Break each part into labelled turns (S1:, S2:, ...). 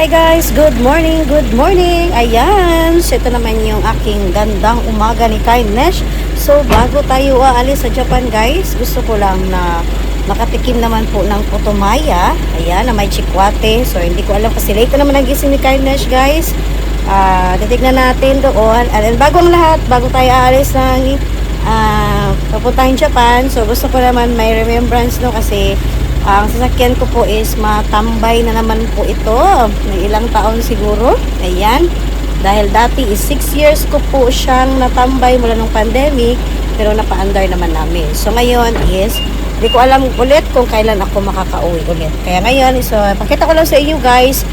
S1: Hi guys, good morning, good morning. Ayan, so ito naman yung aking gandang umaga ni Kindness. So bago tayo aalis sa Japan guys, gusto ko lang na makatikim naman po ng putumaya. Ayan, na may chikwate. So hindi ko alam kasi late naman nagising ni Kindness guys. Titignan natin doon. And bago ang lahat, bago tayo aalis ng papuntang Japan, so gusto ko naman may remembrance no kasi ang sasakyan ko po is matambay na naman po ito. May ilang taon siguro. Ayan. Dahil dati is 6 years ko po siyang natambay mula nung pandemic. Pero napa-under naman namin. So ngayon is, hindi ko alam ulit kung kailan ako makaka-uwi ulit. Kaya ngayon, so pakita ko lang sa inyo guys.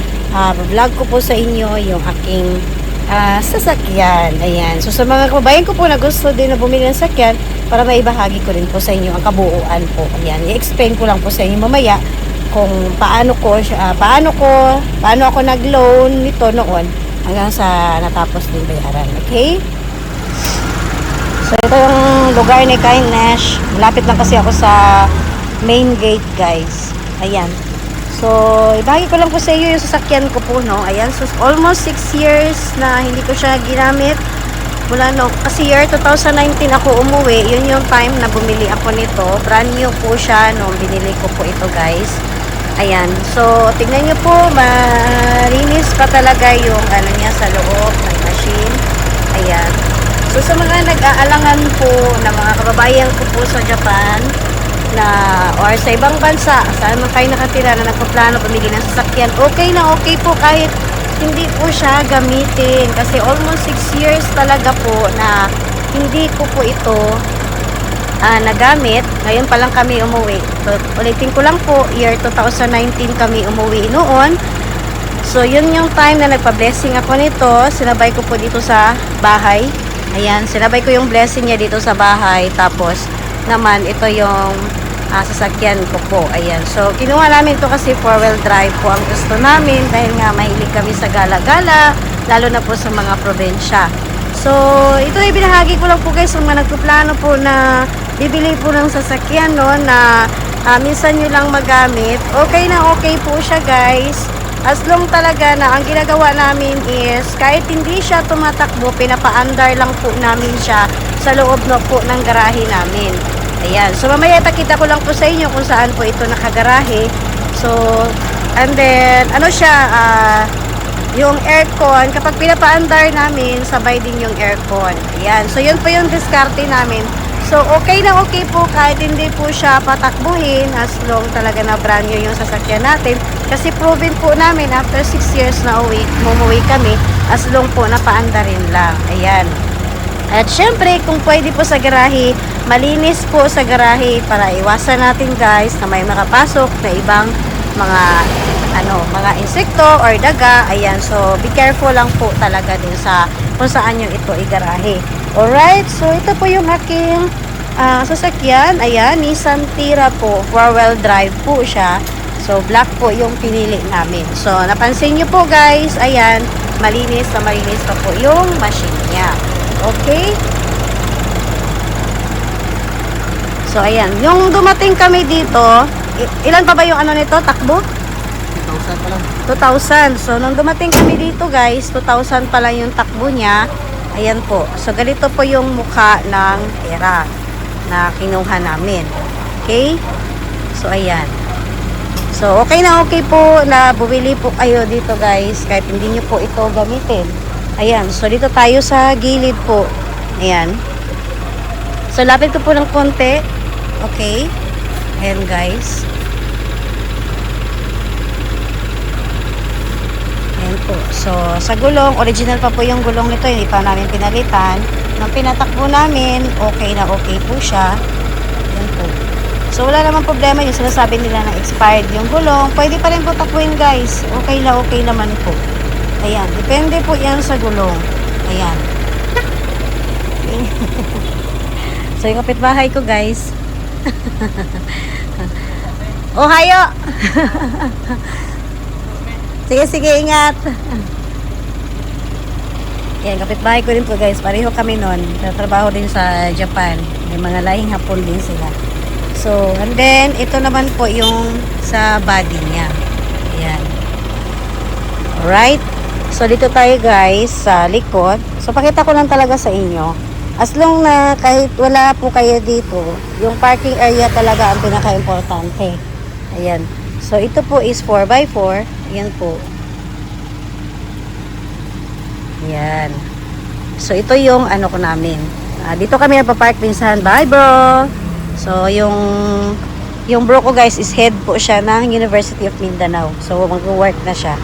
S1: Vlog ko po sa inyo yung aking sasakyan. Ayan. So sa mga kababayan ko po na gusto din na bumili ng sasakyan, para maibahagi ko rin po sa inyo ang kabuuan po. Ayan. I-explain ko lang po sa inyo mamaya kung paano ako nag-loan nito noon hanggang sa natapos din bayaran. Okay? So ito yung lugar ni Kindness. Malapit lang kasi ako sa main gate guys. Ayan. So, ibahagi ko lang po sa iyo yung sasakyan ko po, no? Ayan, so almost 6 years na hindi ko siya ginamit. Mula no, kasi year 2019 ako umuwi, yun yung time na bumili ako nito. Brand new po siya nung binili ko po ito, guys. Ayan, so tingnan nyo po, marinis pa talaga yung ano niya sa loob ng machine. Ayan. So, sa mga nag-aalangan po na mga kababayan ko po sa Japan, na or sa ibang bansa, saan man kayo nakatira na nagpaplano pumili ng sasakyan, okay na okay po kahit hindi po siya gamitin kasi almost 6 years talaga po na hindi ko po ito nagamit. Ngayon pa lang kami umuwi. So, ulitin ko lang po, year 2019 kami umuwi noon. So yun yung time na nagpa-blessing ako nito. Sinabay ko po dito sa bahay. Ayan, sinabay ko yung blessing niya dito sa bahay. Tapos naman ito yung sasakyan ko po. Ayan. So, kinuha namin ito kasi 4-wheel drive po ang gusto namin dahil nga mahilig kami sa gala-gala, lalo na po sa mga probinsya. So, ito ay binahagi ko lang po guys sa mga nagpuplano po na bibili po ng sasakyan no, na minsan nyo lang magamit. Okay na okay po siya guys. As long talaga na ang ginagawa namin is kahit hindi siya tumatakbo, pinapa-under lang po namin siya sa loob no po ng garahe namin. Ayan. So, mamaya ipakita ko lang po sa inyo kung saan po ito nakagarahe. So, and then, ano siya, yung aircon, kapag pinapa-under namin, sabay din yung aircon. Ayan. So, yun po yung diskarte namin. So, okay na okay po kahit hindi po siya patakbuhin as long talaga na brand new yung sasakyan natin. Kasi proven po namin, after 6 years na umuwi kami, as long po napa-under rin lang. Ayan. At syempre, kung pwede po sa garahe, malinis po sa garahe para iwasan natin guys na may makapasok na ibang mga insekto or daga. Ayan, so be careful lang po talaga din sa kung saan yung ito igarahe. Alright, so ito po yung aking sasakyan. Ayan, Nissan Tira po, 4-wheel drive po siya. So black po yung pinili namin. So napansin nyo po guys, ayan, malinis na malinis pa po yung machine niya. Okay? So, ayan. Yung dumating kami dito, ilan pa ba yung ano nito? Takbo?
S2: 2,000 pa lang.
S1: 2,000. So, nung dumating kami dito, guys, 2,000 pa lang yung takbo niya. Ayan po. So, ganito po yung mukha ng era na kinuha namin. Okay? So, ayan. So, okay na okay po na bumili po kayo dito, guys, kahit hindi nyo po ito gamitin. Ayan, so dito tayo sa gilid po. Ayan. So, lapit ko po ng konti. Okay. Ayan, guys. Ayan po. So, sa gulong, original pa po yung gulong nito. Hindi pa namin pinalitan. Nung pinatakbo namin, okay na okay po siya. Ayan po. So, wala naman problema yung sinasabi nila na expired yung gulong. Pwede pa rin po takbuhin, guys. Okay na okay naman po. Ayan, depende po yan sa gulong. Ayan. So, yung kapitbahay ko, guys. Ohayo! Sige, sige, ingat. Ayan, kapitbahay ko rin po, guys. Pareho kami nun. Trabaho din sa Japan. May mga lahing Hapon din sila. So, and then, ito naman po yung sa body niya. Ayan. Alright? So, dito tayo guys sa likod. So, pakita ko lang talaga sa inyo. As long na kahit wala po kayo dito, yung parking area talaga ang pinaka-importante. Ayan. So, ito po is 4x4. Ayan po. Ayan. So, ito yung ano ko namin. Dito kami napapark minsan. Bye, bro! So, yung bro ko guys is head po siya ng University of Mindanao. So, mag-work na siya.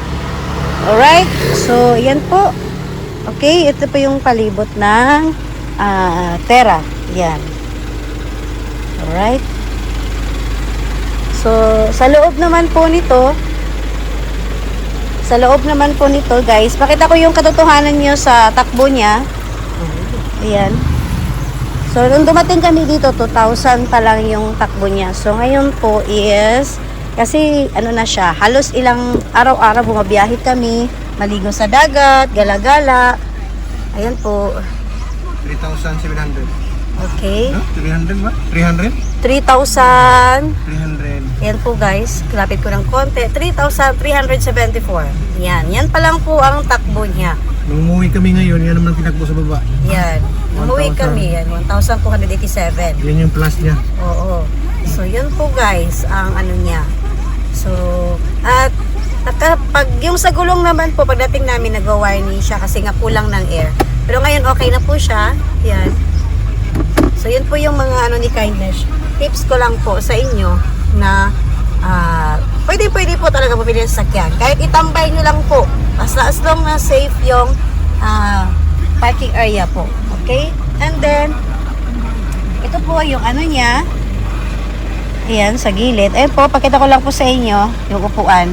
S1: Alright? So, yan po. Okay, ito po yung palibot ng Terra. Yan. Alright? So, sa loob naman po nito, guys, pakita ko yung katotohanan nyo sa takbo niya. Ayan. So, nung dumating kami dito, 2,000 pa lang yung takbo niya. So, ngayon po is, kasi ano na siya, halos ilang araw-araw bumabiyahe kami, maligo sa dagat, gala-gala. Ayan po.
S2: 3,700.
S1: Okay.
S2: No? 300 ba? 300?
S1: 3,000.
S2: 300.
S1: Ayan po guys, lapit ko ng konti. 3,374. Yan pa lang po ang takbo niya.
S2: Nung umuwi kami ngayon, yan naman tinakbo sa baba.
S1: Yan. Umuwi kami, yan, 1,287.
S2: Yan yung plus niya.
S1: Oo. So, yun po guys, ang ano niya. So, at pag yung sa gulong naman po, pagdating namin nag-warning siya kasi nga kulang ng air. Pero ngayon okay na po siya. Yan. So, yun po yung mga ano ni Kindness. Tips ko lang po sa inyo na pwede po talaga bumili ng sasakyan. Kahit itambay nyo lang po. Basta as long na safe yung parking area po. Okay? And then, ito po yung ano niya. Ayan, sa gilid. Ayan po, pakita ko lang po sa inyo yung upuan.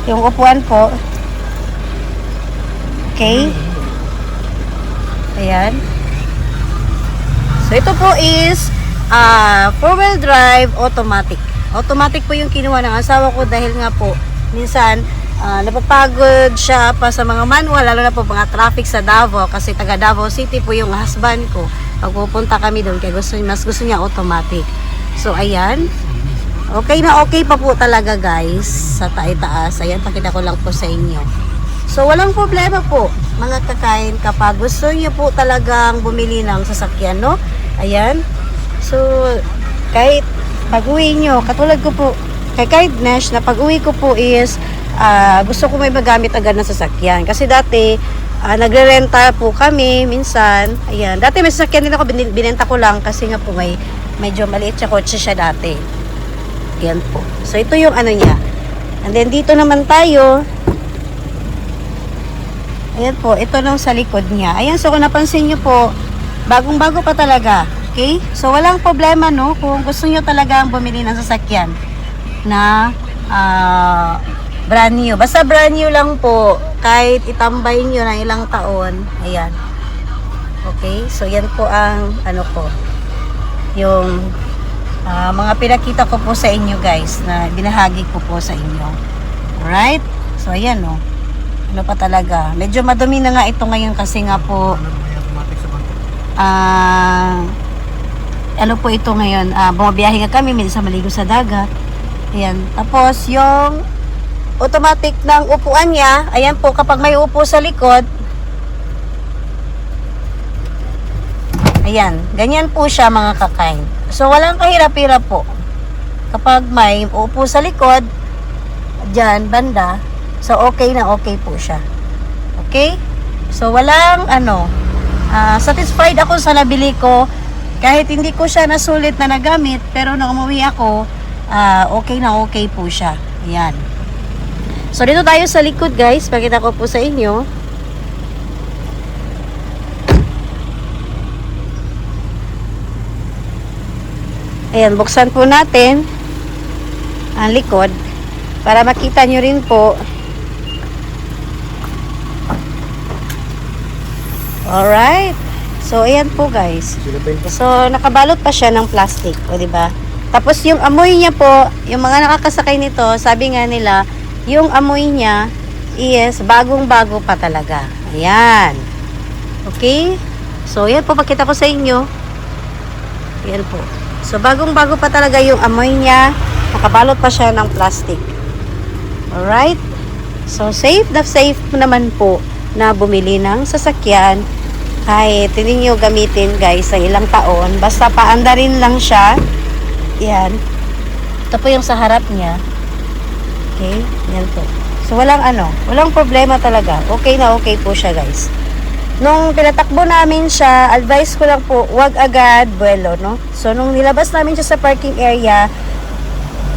S1: Yung upuan po. Okay? Ayan. So, ito po is 4-wheel drive automatic. Automatic po yung kinuha ng asawa ko dahil nga po, minsan, napapagod siya pa sa mga manual, lalo na po mga traffic sa Davao kasi taga Davao City po yung husband ko. Pag pupunta kami doon, kaya mas gusto niya automatic. So, ayan. Okay na okay pa po talaga guys sa taas. Ayan, pakita ko lang po sa inyo. So, walang problema po mga kakain kapag gusto niyo po talagang bumili ng sasakyan, no? Ayan. So, kahit pag-uwi nyo, katulad ko po, kay Kindness, na pag-uwi ko po is, gusto ko may magamit agad na sasakyan. Kasi dati, nagre-renta po kami minsan. Ayan. Dati may sasakyan din ako, binenta ko lang kasi nga po medyo maliit siya kotse siya dati. Ayan po. So, ito yung ano niya. And then, dito naman tayo. Ayan po, ito nung sa likod niya. Ayan, so kung napansin nyo po, bagong-bago pa talaga. Okay? So, walang problema, no? Kung gusto nyo talagang bumili ng sasakyan na brand new. Basta brand new lang po. Kahit itambay nyo ng ilang taon. Ayan. Okay? So, yan po ang ano po. Yung mga pinakita ko po sa inyo, guys, na binahagi ko po sa inyo. Alright? So, ayan, no? Ano pa talaga. Medyo madumi na nga ito ngayon kasi nga po ano po ito ngayon, bumabiyahe nga kami, minsan maligo sa dagat. Ayan. Tapos, yung automatic ng upuan niya, ayan po, kapag may upo sa likod, ayan, ganyan po siya mga kakain. So, walang kahirap-hirap po. Kapag may upo sa likod, dyan, banda, so, okay na okay po siya. Okay? So, walang, satisfied ako sa nabili ko. Kahit hindi ko siya nasulit na nagamit, pero nung umuwi ako, okay na okay po siya. Ayan. So, dito tayo sa likod, guys. Pakita ko po sa inyo. Ayan, buksan po natin ang likod para makita nyo rin po. Alright. So, ayan po guys. So, nakabalot pa siya ng plastic. O, diba? Tapos, yung amoy niya po, yung mga nakakasakay nito, sabi nga nila, yung amoy niya is bagong-bago pa talaga. Ayan. Okay? So, ayan po, pakita ko sa inyo. Ayan po. So, bagong-bago pa talaga yung amoy niya. Nakabalot pa siya ng plastic. Alright? So, safe naman po na bumili ng sasakyan kahit hindi nyo gamitin guys sa ilang taon. Basta paandarin lang siya. Yan. Ito po yung sa harap niya. Okay, yan po. So, walang problema talaga. Okay na okay po siya guys. Nung pinatakbo namin siya, advice ko lang po, wag agad buwelo, no? So, nung nilabas namin siya sa parking area,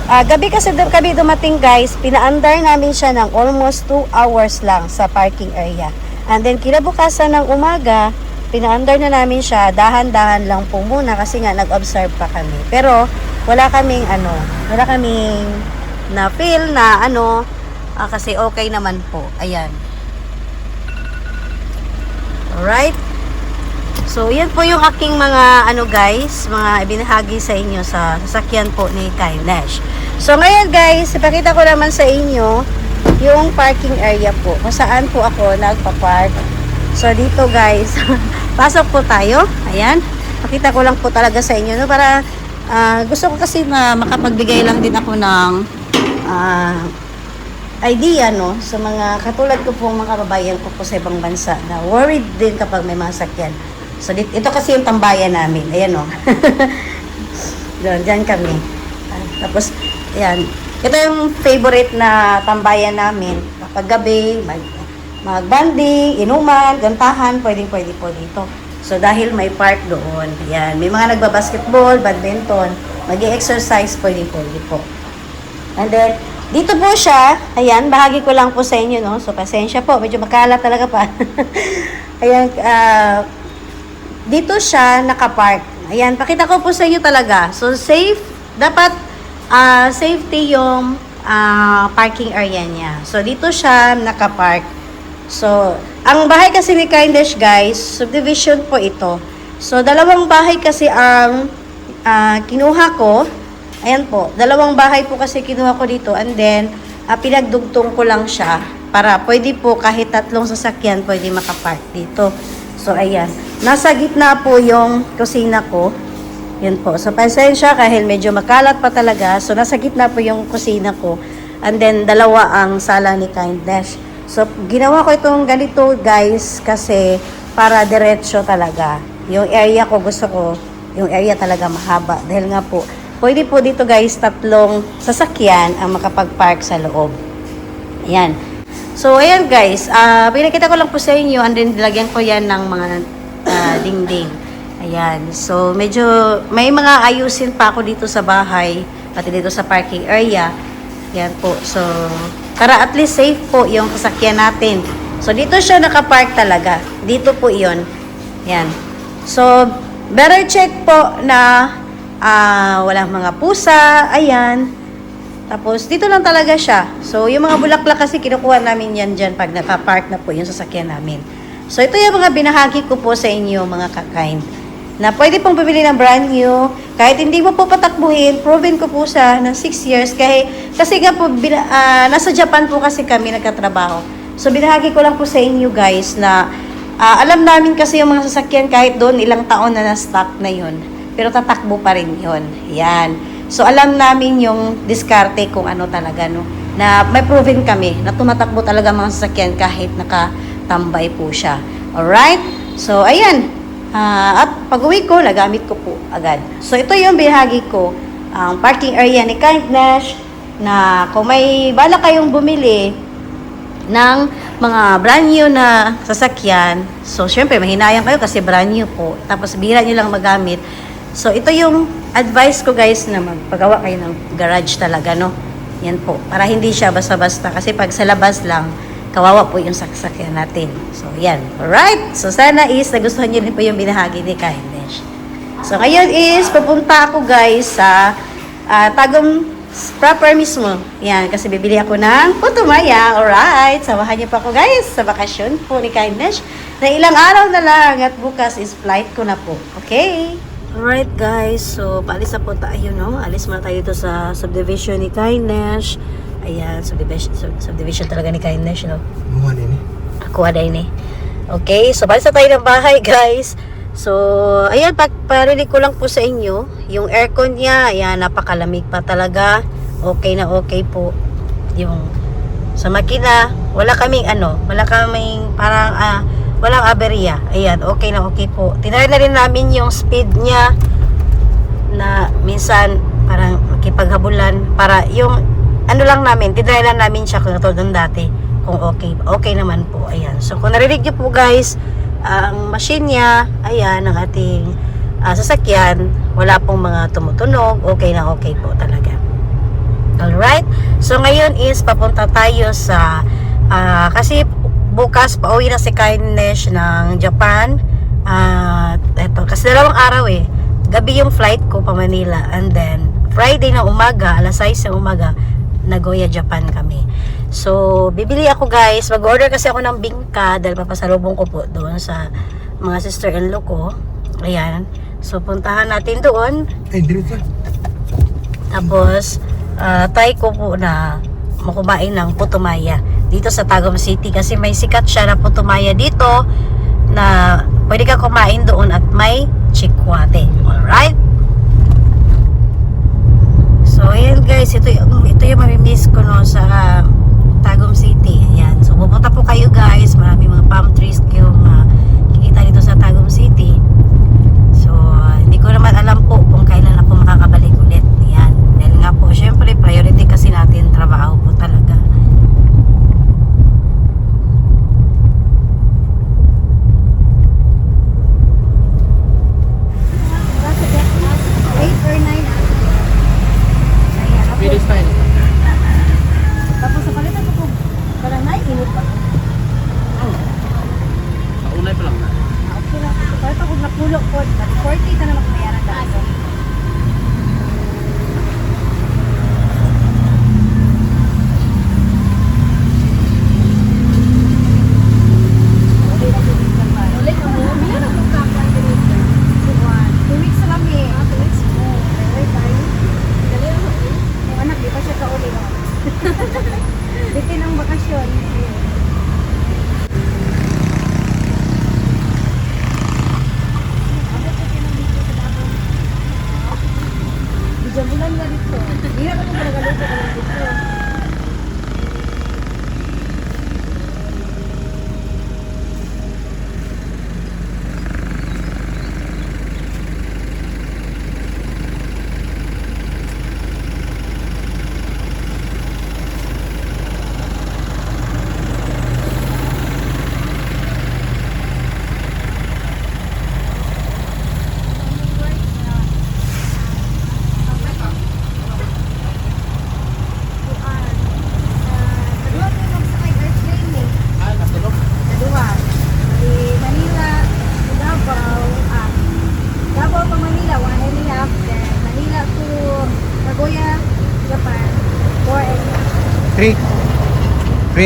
S1: gabi kasi kami dumating guys, pinaandar namin siya ng almost 2 hours lang sa parking area. And then kinabukasan ng umaga, pinaandar na namin siya, dahan-dahan lang po muna kasi nga nag-observe pa kami. Pero wala kaming na feel na kasi okay naman po. Ayan. Alright. So, yan po yung aking mga guys, mga ibinahagi sa inyo sa sasakyan po ni Kindness. So, ngayon guys, ipakita ko naman sa inyo yung parking area po. Kung saan po ako nagpa-park. So, dito guys, pasok po tayo. Ayan. Pakita ko lang po talaga sa inyo, no? Para, gusto ko kasi na makapagbigay lang din ako ng idea, no? Sa mga katulad ko pong mga kababayan ko po sa ibang bansa na worried din kapag may mga sakyan. So, ito kasi yung tambayan namin. Ayan, o. Diyan kami. Tapos, ayan. Ito yung favorite na tambayan namin. Kapag gabi, mag-banding, inuman, gantahan, pwede po dito. So, dahil may park doon. Ayan. May mga nagbabasketball, badminton, mag-i-exercise, pwede po. And then, dito po siya. Ayan, bahagi ko lang po sa inyo, no? So, pasensya po. Medyo makalat talaga pa. Ayan, dito siya nakapark. Ayan, pakita ko po sa inyo talaga. So, safe. Dapat safety yung parking area niya. So, dito siya nakapark. So, ang bahay kasi ni Kindness, guys, subdivision po ito. So, dalawang bahay kasi ang kinuha ko. Ayan po, dalawang bahay po kasi kinuha ko dito. And then, pinagdugtong ko lang siya para pwede po kahit 3 sasakyan pwede makapark dito. So, ayan. Nasa gitna po yung kusina ko. Yan po. So, pasensya kahit medyo makalat pa talaga. So, nasa gitna po yung kusina ko. And then, dalawa ang sala ni Kindness. So, ginawa ko itong ganito, guys, kasi para diretso talaga. Yung area ko, gusto ko, yung area talaga mahaba. Dahil nga po, pwede po dito, guys, 3 sasakyan ang makapag-park sa loob. Ayan. So, ayan guys, pinakita ko lang po sa inyo, and then lagyan ko yan ng mga dingding. Ayan. So, medyo may mga ayusin pa ako dito sa bahay, pati dito sa parking area. Ayan po. So, para at least safe po yung sasakyan natin. So, dito siya nakapark talaga. Dito po yon. Ayan. So, better check po na walang mga pusa. Ayan. Tapos, dito lang talaga siya. So, yung mga bulaklak kasi kinukuha namin yan dyan pag nakapark na po yung sasakyan namin. So, ito yung mga binahagi ko po sa inyo, mga ka-kind. Na pwede pong bumili ng brand new. Kahit hindi mo po patakbuhin, proven ko po siya ng 6 years. Kasi nga po, nasa Japan po kasi kami nagkatrabaho. So, binahagi ko lang po sa inyo guys na alam namin kasi yung mga sasakyan kahit doon ilang taon na na-stock na yun. Pero tatakbo pa rin yun. Yan. So, alam namin yung diskarte kung ano talaga, no? Na may proven kami na tumatakbo talaga mga sasakyan kahit nakatambay po siya. Alright? So, ayan. At pag-uwi ko, nagamit ko po agad. So, ito yung binahagi ko. Ang parking area ni Kindness na kung may bala kayong bumili ng mga brand new na sasakyan. So, syempre, mahinayang kayo kasi brand new po. Tapos, bihira nyo lang magamit. So, ito yung advice ko guys na magpagawa kayo ng garage talaga, no? Yan po. Para hindi siya basta-basta. Kasi pag sa labas lang, kawawa po yung sasakyan natin. So, yan. Alright? So, sana is nagustuhan nyo rin po yung binahagi ni Kindness. So, ngayon is pupunta ako guys sa Tagum proper mismo. Yan. Kasi bibili ako ng putumaya. Alright? Samahan niyo pa ako guys sa bakasyon po ni Kindness. Na ilang araw na lang at bukas is flight ko na po. Okay? Alright guys, so paalis na po tayo, no? Alis muna tayo dito sa subdivision ni Kindness. Ayan, subdivision talaga ni Kindness, no?
S2: Buwan din eh.
S1: Ako ada ini. Okay, so paalis na tayo ng bahay guys. So, ayan, parinig ko lang po sa inyo. Yung aircon niya, ayan, napakalamig pa talaga. Okay na okay po yung Sa makina, wala kaming parang walang aberya. Ayan, okay na okay po. Tinry na rin namin yung speed niya na minsan parang makipaghabulan para yung lang namin, tinry lang namin siya katulad ng dati kung okay naman po. Ayan, so kung narinig niyo po guys, ang machine niya, ayan, ang ating sasakyan, wala pong mga tumutunog, okay na okay po talaga. Alright, so ngayon is papunta tayo sa kasi bukas pauwi na si Kindness ng Japan. Eto, kasi 2 araw gabi yung flight ko pa Manila, and then Friday na umaga, alas 6 ng umaga, Nagoya, Japan kami. So, bibili ako guys, mag-order kasi ako ng bingka dahil papasalubong ko po doon sa mga sister-in-law ko. Ayan, so puntahan natin doon.
S2: Ay, diretso.
S1: Tapos try ko po na makumain ng putumaya dito sa Tagum City kasi may sikat siya na putumaya dito na pwede ka kumain doon at may chikwate. Alright? So ayan guys, ito yung mamimiss ko no sa Tagum City. Ayan. So pupunta po kayo guys, marami mga palm trees yung kikita dito sa Tagum City. So hindi ko naman alam po kung kailan ako makakabalik ulit. Ayan. Dahil nga po, syempre priority kasi natin trabaho po talaga. Tapos sa palitan ko po, parang naiinit pa.
S3: Unay pa lang na.
S1: Okay lang. Kaya pa kung napulo po, 40 ka na makabayaran dahil. Bitin ang bakasyon. Bijang bulan nga dito. Hindi na ako nagaluto ka lang dito. Japan,
S2: 3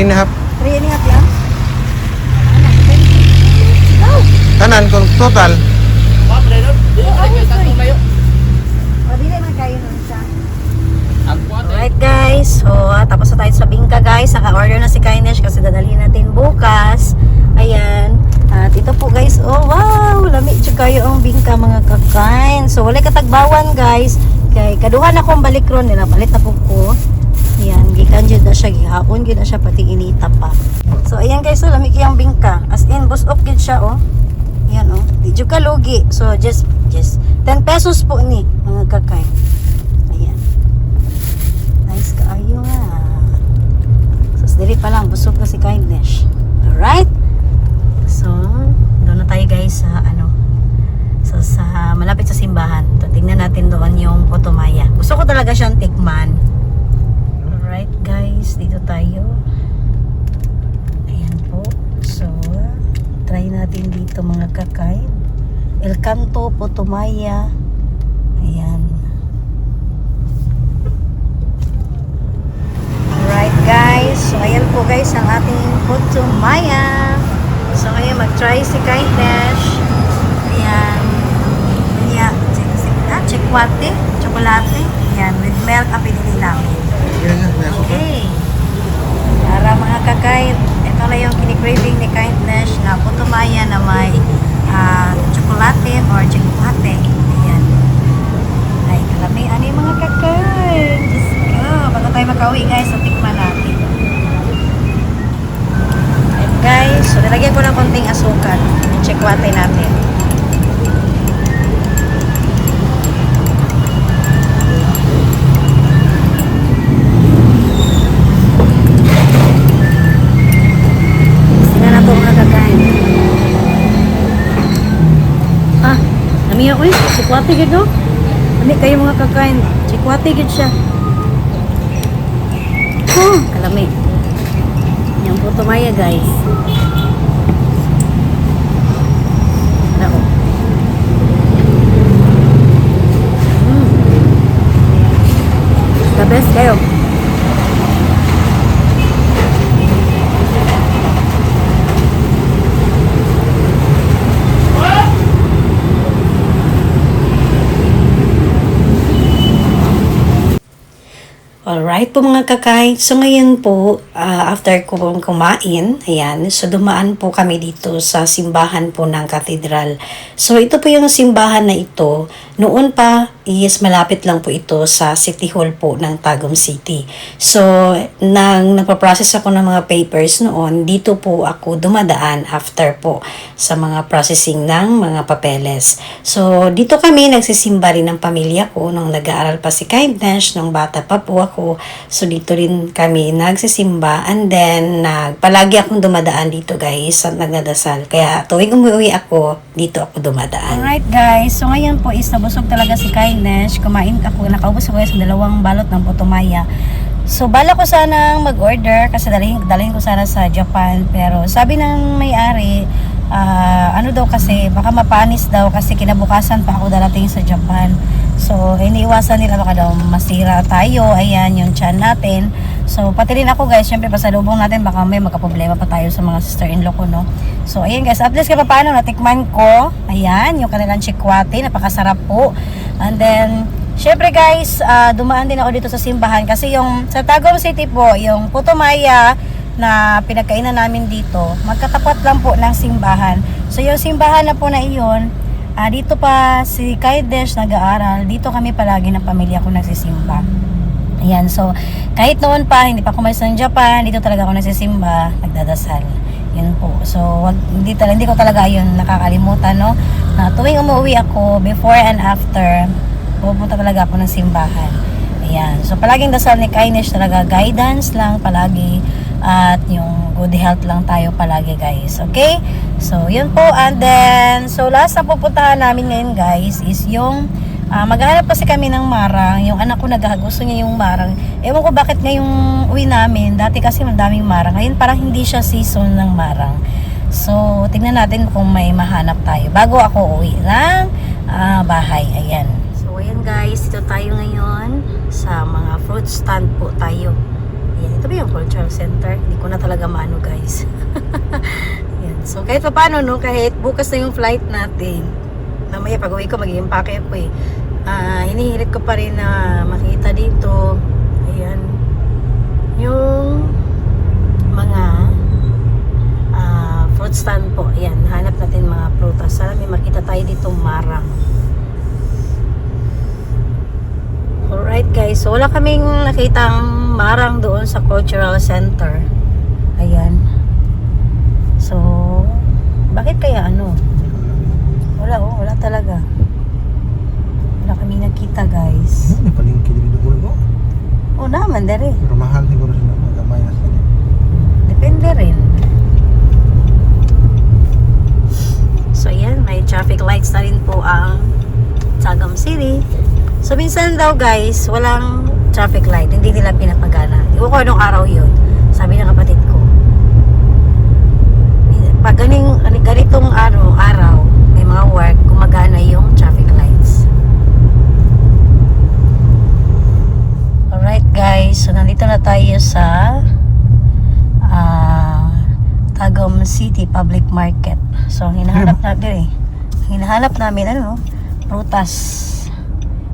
S2: and a half.
S1: 3.5 lang?
S2: Tanan kung total.
S1: O, dili man kayo nun siya.
S3: Ang kuwate.
S1: Alright guys, so tapos na tayo sa bingka guys. Naka-order na si Kindness kasi dadalhin natin bukas. Ayan. At ito po guys, oh wow, lamig siya kayo ang bingka mga kakain. So wala katagbawan guys. Kay kaduhan akong balik ron nila, palit na po ko. Ayan, gikan jud na siya, gihapon gid na siya pati inita pa. So ayan guys, so lamig yung bingka. As in, bus off gid siya oh. Ayan oh, di jud ka lugi. So just 10 pesos po ni mga kakain. Ayan. Nice kaayo nga. So dili pa lang busog na si Kindness. Alright? So, doon na tayo guys sa sa malapit sa simbahan. So, tingnan natin doon yung putumaya. Gusto ko talaga siyang tikman. Alright guys, dito tayo. Ayan po. So, try natin dito mga kakain. El Canto Putumaya. Ayan. Alright guys. So, ayan po guys ang ating putumaya. So, ngayon mag-try si Kindness. Ayan. Chikwate, chocolate. Ayan, with milk ang pinili namin. Okay. Para mga kakain, ito na yung kinikraving ni Kindness na putumaya na may chocolate or chikwate. Ayan. Ay, kalami. Ano yung mga kakain? Diyos ko. Bago tayo makauwi guys, so tikman natin. Lagyan ko ng konting asukal. Chekwate natin. Sina na ito mga kakain. Ah, namiya ko chekwate gid no? Hindi kayo mga kakain. Chekwate gid siya. Oh, kalami. Yung putumaya guys. Nako. The best kayo. Alright po mga kakain. So ngayon po, after ko pong kumain, ayan, so dumaan po kami dito sa simbahan po ng katedral. So ito po yung simbahan na ito. Noon pa, is malapit lang po ito sa City Hall po ng Tagum City. So, nang nagpa-process ako ng mga papers noon, dito po ako dumadaan after po sa mga processing ng mga papeles. So, dito kami nagsisimba rin ng pamilya ko nung nag-aaral pa si Kindness, nung bata pa po ako. So, dito rin kami nagsisimba and then palagi akong dumadaan dito guys at nagdadasal. Kaya tuwing umuwi ako, dito ako dumadaan. Alright guys, so ngayon po is nabusog talaga si Kindness. Kumain ako, nakaubos ako sa 2 balot ng putumaya. So, bala ko sanang mag-order kasi dalhin ko sana sa Japan. Pero sabi ng may-ari, ano daw kasi, baka mapanis daw kasi kinabukasan pa ako darating sa Japan. So, iniiwasan nila baka daw masira tayo. Ayan, yung tiyan natin. So, pati rin ako guys, syempre pasalubong natin baka may magkaproblema pa tayo sa mga sister-in-law ko, no? So, ayan guys, at least kaya paano natikman ko. Ayan, yung kanilang chikwate, napakasarap po. And then, syempre guys, dumaan din ako dito sa simbahan kasi yung sa Tagum City po, yung putumaya na pinagkainan namin dito, magkatapat lang po ng simbahan. So yung simbahan na po na iyon, dito pa si Kaidesh nag-aaral, dito kami palagi ng pamilya ko nagsisimba. Ayan, so kahit noon pa, hindi pa ako umalis ng Japan, dito talaga ako nagsisimba, nagdadasal. Yun po. So hindi ko talaga yun nakakalimutan, no? Na tuwing umuwi ako, before and after, pupunta talaga ako ng simbahan. Ayan. So, palaging dasal ni Kindness talaga. Guidance lang palagi. At yung good health lang tayo palagi, guys. Okay? So, yun po. And then, so last na pupuntahan namin ngayon, guys, is yung maghahanap kasi kami ng marang. Yung anak ko gusto niya yung marang. Ewan ko bakit ngayong uwi namin. Dati kasi madaming marang. Ngayon parang hindi siya season ng marang. So, tingnan natin kung may mahanap tayo. Bago ako uwi ng bahay. Ayan. So, ayan guys, dito tayo ngayon sa mga fruit stand po tayo. Ayan, ito ba yung cultural center? Hindi ko na talaga maano guys. Ayan. So, kahit pa paano, no, kahit bukas na yung flight natin, mamaya pag uwi ko, mag-i-impake ako eh. Hinihirit ko pa rin na makita dito. Ayan. Yung mga fruit stand po. Ayan, hanap natin mga prutas. Sana may makita tayo dito marang. Alright guys, so wala kaming nakitang marang doon sa cultural center. Ayan. So, bakit kaya ano? Wala talaga. Wala kaming nakita guys.
S2: Ano palingki dito ko?
S1: Oo naman, dere.
S2: Pero mahal siguro sila magamay na sila.
S1: Depende rin. So, ayan, may traffic lights na rin po ang Tagum City. So, minsan daw guys, walang traffic light. Hindi nila pinapagana. Iwan ko anong araw yun. Sabi ng kapatid ko. Pag ganitong araw, may mga work, gumagana yung traffic lights. Alright guys, so nandito na tayo sa Tagum City Public Market. So, hinahanap namin, prutas.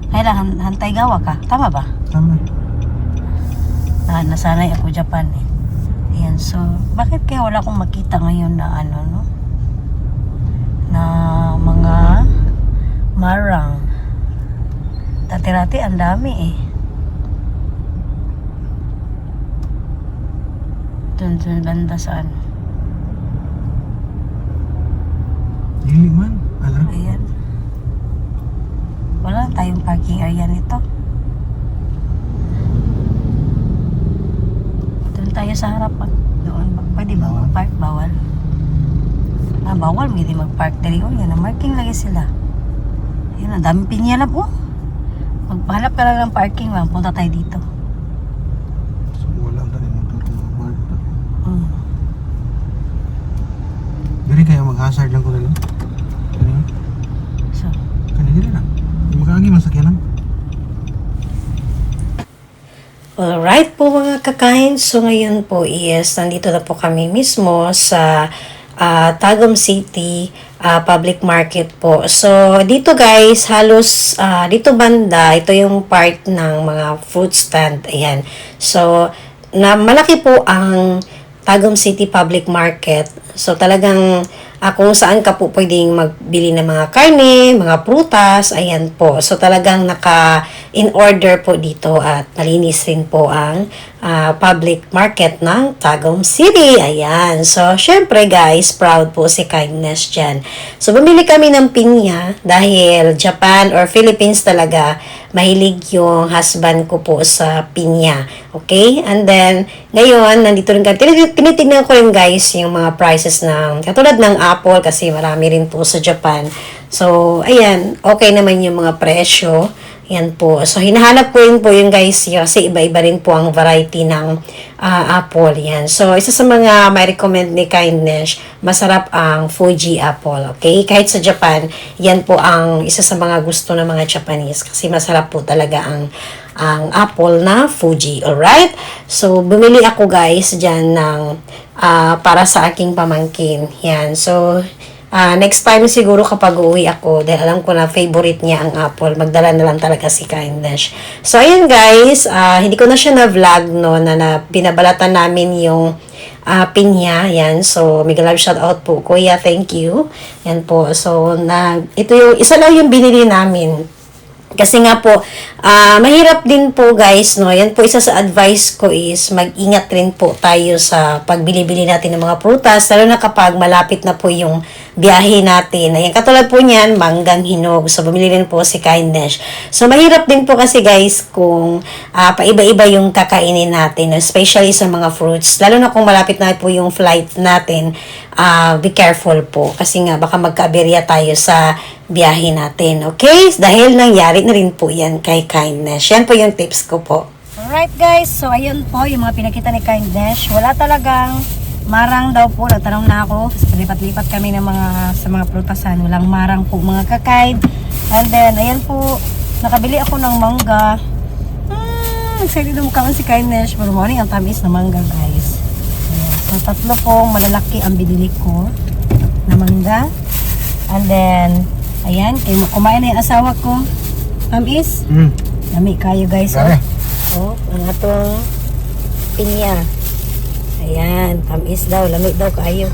S1: Kailangan hantay gawa ka. Tama ba?
S2: Tama.
S1: Nasanay ako Japan eh. Ayan, so bakit kaya wala akong makita ngayon na na mga marang. Dati-dati ang dami eh. Dun banda saan?
S2: Dili man. Ala.
S1: Ayan. Wala tayong parking area nito. Doon tayo sa harapan. Doon. Pwede ba
S2: Bawal.
S1: mag-park? Bawal. Bawal. Hindi mag-park. Dali ko. Yan. Marking lagi sila. Ayan. Ang daming pinyalap. Oh. Maghanap ka lang ng parking. Man. Punta tayo dito.
S2: So, wala ang tani motor mga kwarta. Dili kaya mag-hazard lang ko dali. Kani.
S1: So,
S2: Kani dili na. Magagi masakyanan.
S1: alright po mga kakain. So ngayon po is nandito na po kami mismo sa Tagum City Public Market po. So dito guys, halos dito banda, ito yung part ng mga fruit stand. Ayan. So malaki po ang Tagum City Public Market. So talagang kung saan ka po pwedeng magbili ng mga karne, mga prutas, ayan po. So talagang in order po dito at malinis rin po ang public market ng Tagum City. Ayan. So syempre guys, proud po si Kindness dyan. So bumili kami ng pinya dahil Japan or Philippines talaga, mahilig yung husband ko po sa pinya. Okay? And then, ngayon, nandito rin kami. Tinitignan ko rin guys yung mga prices ng, katulad ng apple kasi marami rin po sa Japan. So, ayan, okay naman yung mga presyo. Yan po. So, hinahanap ko rin po yung guys kasi iba-iba rin po ang variety ng apple. Yan. So, isa sa mga may recommend ni Kindness, masarap ang Fuji apple. Okay? Kahit sa Japan, yan po ang isa sa mga gusto ng mga Japanese kasi masarap po talaga ang apple na Fuji. Alright? So, bumili ako guys dyan ng para sa aking pamangkin. Yan. So, next time siguro kapag uuwi ako, dahil alam ko na favorite niya ang apple, magdala na lang talaga si Kindness. So, ayun guys, hindi ko na siya na-vlog no, na binabalatan namin yung pinya. Yan. So, mega love shout out po, Kuya. Thank you. Yan po. So, ito yung, isa lang yung binili namin. Kasi nga po, mahirap din po guys, no? Yan po isa sa advice ko is mag-ingat rin po tayo sa pagbili-bili natin ng mga prutas, lalo na kapag malapit na po yung biyahe natin. Ayan, katulad po niyan, manggang hinog. So, bumili rin po si Kindness. So, mahirap din po kasi guys kung paiba-iba yung kakainin natin, especially sa mga fruits. Lalo na kung malapit na po yung flight natin, be careful po. Kasi nga, baka magka-aberya tayo sa biyahe natin. Okay? Dahil nangyari na rin po yan kay Kindness. Yan po yung tips ko po. Alright guys, so ayun po yung mga pinakita ni Kindness. Wala talagang marang daw po. Nagtanong na ako. Kasi palipat-lipat kami ng sa mga prutasan. Walang marang po mga kakain. And then, ayan po, nakabili ako ng mangga. Excited na mukha si Kindness. Pero morning ang tamis na mangga guys. Ayan. So, tatlo pong malalaki ang binili ko na mangga. And then, ayan, kumain na yung asawa ko. Tamis? Lami kayo guys. Oh, ang atong pinya. Ayan, tamis daw. Lami daw kayo.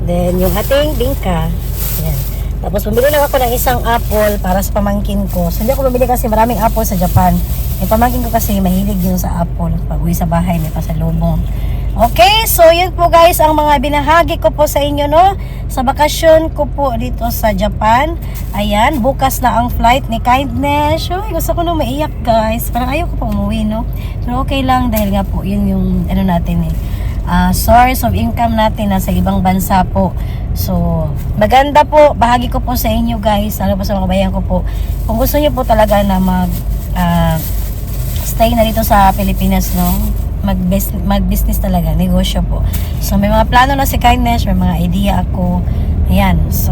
S1: Then, yung ating bingka. Ayan. Tapos, bumili lang ako ng isang apple para sa pamangkin ko. So, hindi ako bumili kasi maraming apple sa Japan. Yung pamangkin ko kasi mahilig yun sa apple. Pag uwi sa bahay, may pasalubong. Okay, so yun po guys ang mga binahagi ko po sa inyo no sa bakasyon ko po dito sa Japan. Ayan, bukas na ang flight ni Kindness. Uy, gusto ko na maiyak guys. Parang ayaw ko pa umuwi no. Pero okay lang dahil nga po yun yung ano natin source of income natin nasa ibang bansa po. So, maganda po. Bahagi ko po sa inyo guys. Lalo po sa mga bayan ko po. Kung gusto niyo po talaga na stay na dito sa Pilipinas no. Mag-business talaga, negosyo po. So, may mga plano na si Kindness, may mga idea ako. Ayan, so,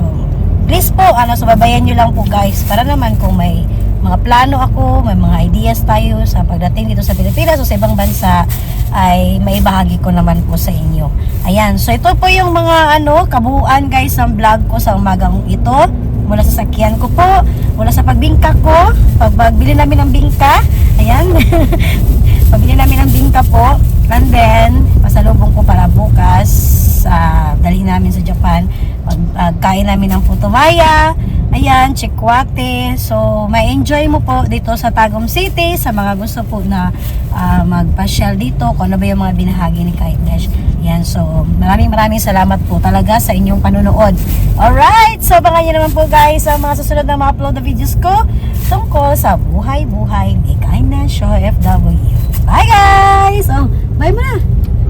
S1: please po, subabayan nyo lang po guys, para naman kung may mga plano ako, may mga ideas tayo sa pagdating dito sa Pilipinas o sa ibang bansa, ay maibahagi ko naman po sa inyo. Ayan, so ito po yung mga kabuuan guys ng vlog ko sa umagang ito. Mula sa sakyan ko po, mula sa pagbingka ko, pagbili namin ng bingka, ayan, pabili namin ng bingka po, and then pasalubong ko para bukas dalhin namin sa Japan. Pagkain namin ng putumaya, Ayan, Chikwate. So, may enjoy mo po dito sa Tagum City sa mga gusto po na magpasyal dito, kung ano ba yung mga binahagi ni Kahit Dash. Ayan, so maraming salamat po talaga sa inyong panunood. Alright, so abangan nyo naman po guys sa mga susunod na mga upload na videos ko tungkol sa buhay-buhay ni Kahit Dash OFW. Bye guys! Oh, bye muna!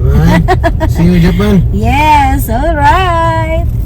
S2: Alright. See you in Japan.
S1: Yes, alright!